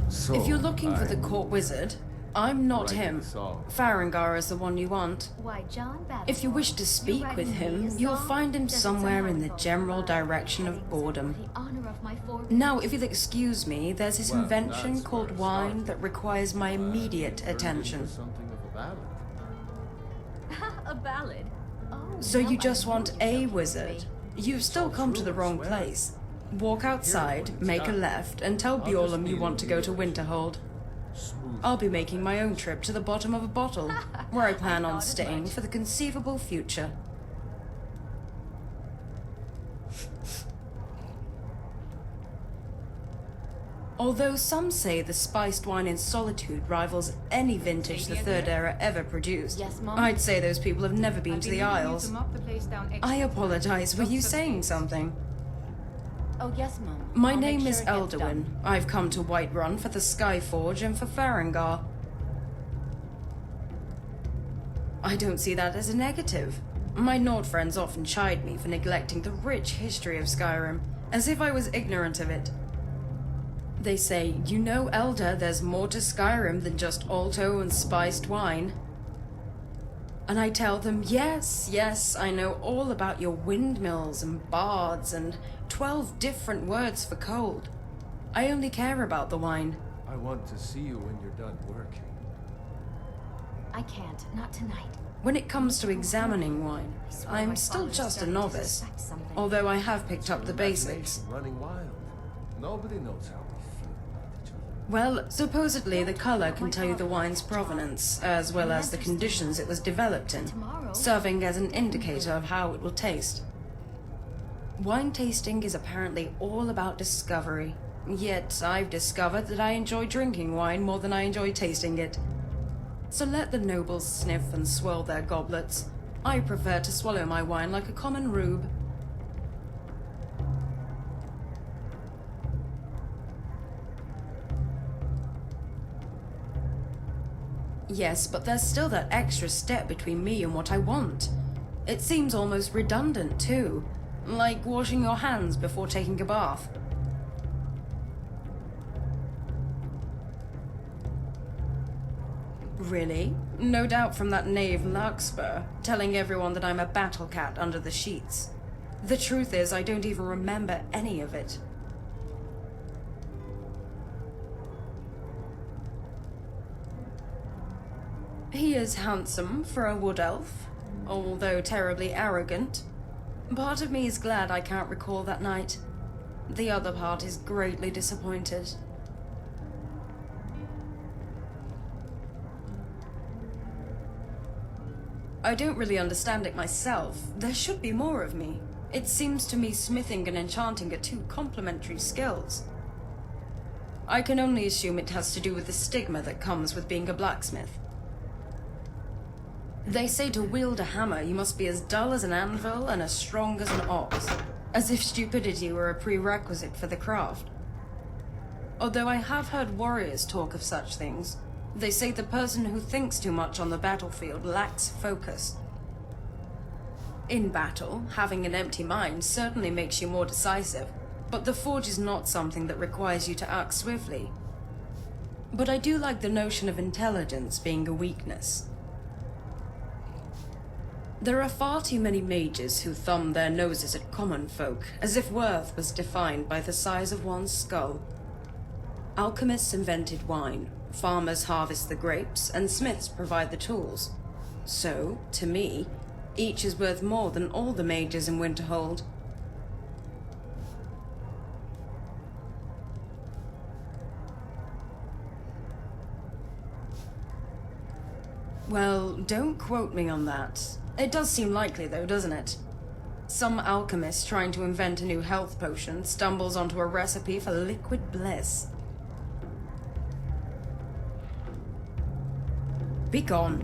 If you're looking for the court wizard, I'm not him. Farengar is the one you want. Why, John If you wish to speak with him, you'll find him somewhere in the general direction of boredom. Now, if you'll excuse me, there's this invention called wine that requires my immediate attention. A ballad? Oh, So you just want a wizard? You've still come to the wrong place. Walk outside, make a left, and tell Bjorlum you want to go to Winterhold. I'll be making my own trip to the bottom of a bottle, where I plan on staying for the conceivable future. Although some say the spiced wine in Solitude rivals any vintage the Third Era ever produced, Yes, Mom? I'd say those people have never been to the Isles. I apologize, were you saying something? Oh, yes, Mom. My I'll make name is sure it gets Eldawyn. done. I've come to Whiterun for the Skyforge and for Farengar. I don't see that as a negative. My Nord friends often chide me for neglecting the rich history of Skyrim, as if I was ignorant of it. They say, you know, Elder, there's more to Skyrim than just Alto and spiced wine. And I tell them, yes, I know all about your windmills and bards and 12 different words for cold. I only care about the wine. I want to see you when you're done working. I can't. Not tonight. When it comes to examining wine, I'm still just a novice, although I have picked up the basics. Running wild. Nobody knows how we feel about each other. Well, supposedly the color can tell you the wine's provenance, as well as the conditions it was developed in, serving as an indicator of how it will taste. Wine tasting is apparently all about discovery, yet I've discovered that I enjoy drinking wine more than I enjoy tasting it. So let the nobles sniff and swirl their goblets. I prefer to swallow my wine like a common rube. Yes, but there's still that extra step between me and what I want. It seems almost redundant, too. Like washing your hands before taking a bath. Really? No doubt from that knave Larkspur, telling everyone that I'm a battle cat under the sheets. The truth is, I don't even remember any of it. He is handsome for a wood elf, although terribly arrogant. Part of me is glad I can't recall that night. The other part is greatly disappointed. I don't really understand it myself. There should be more of me. It seems to me smithing and enchanting are two complementary skills. I can only assume it has to do with the stigma that comes with being a blacksmith. They say to wield a hammer, you must be as dull as an anvil and as strong as an ox, as if stupidity were a prerequisite for the craft. Although I have heard warriors talk of such things, they say the person who thinks too much on the battlefield lacks focus. In battle, having an empty mind certainly makes you more decisive, but the forge is not something that requires you to act swiftly. But I do like the notion of intelligence being a weakness. There are far too many mages who thumb their noses at common folk, as if worth was defined by the size of one's skull. Alchemists invented wine, farmers harvest the grapes, and smiths provide the tools. So, to me, each is worth more than all the mages in Winterhold. Well, don't quote me on that. It does seem likely though, doesn't it? Some alchemist trying to invent a new health potion stumbles onto a recipe for liquid bliss. Be gone.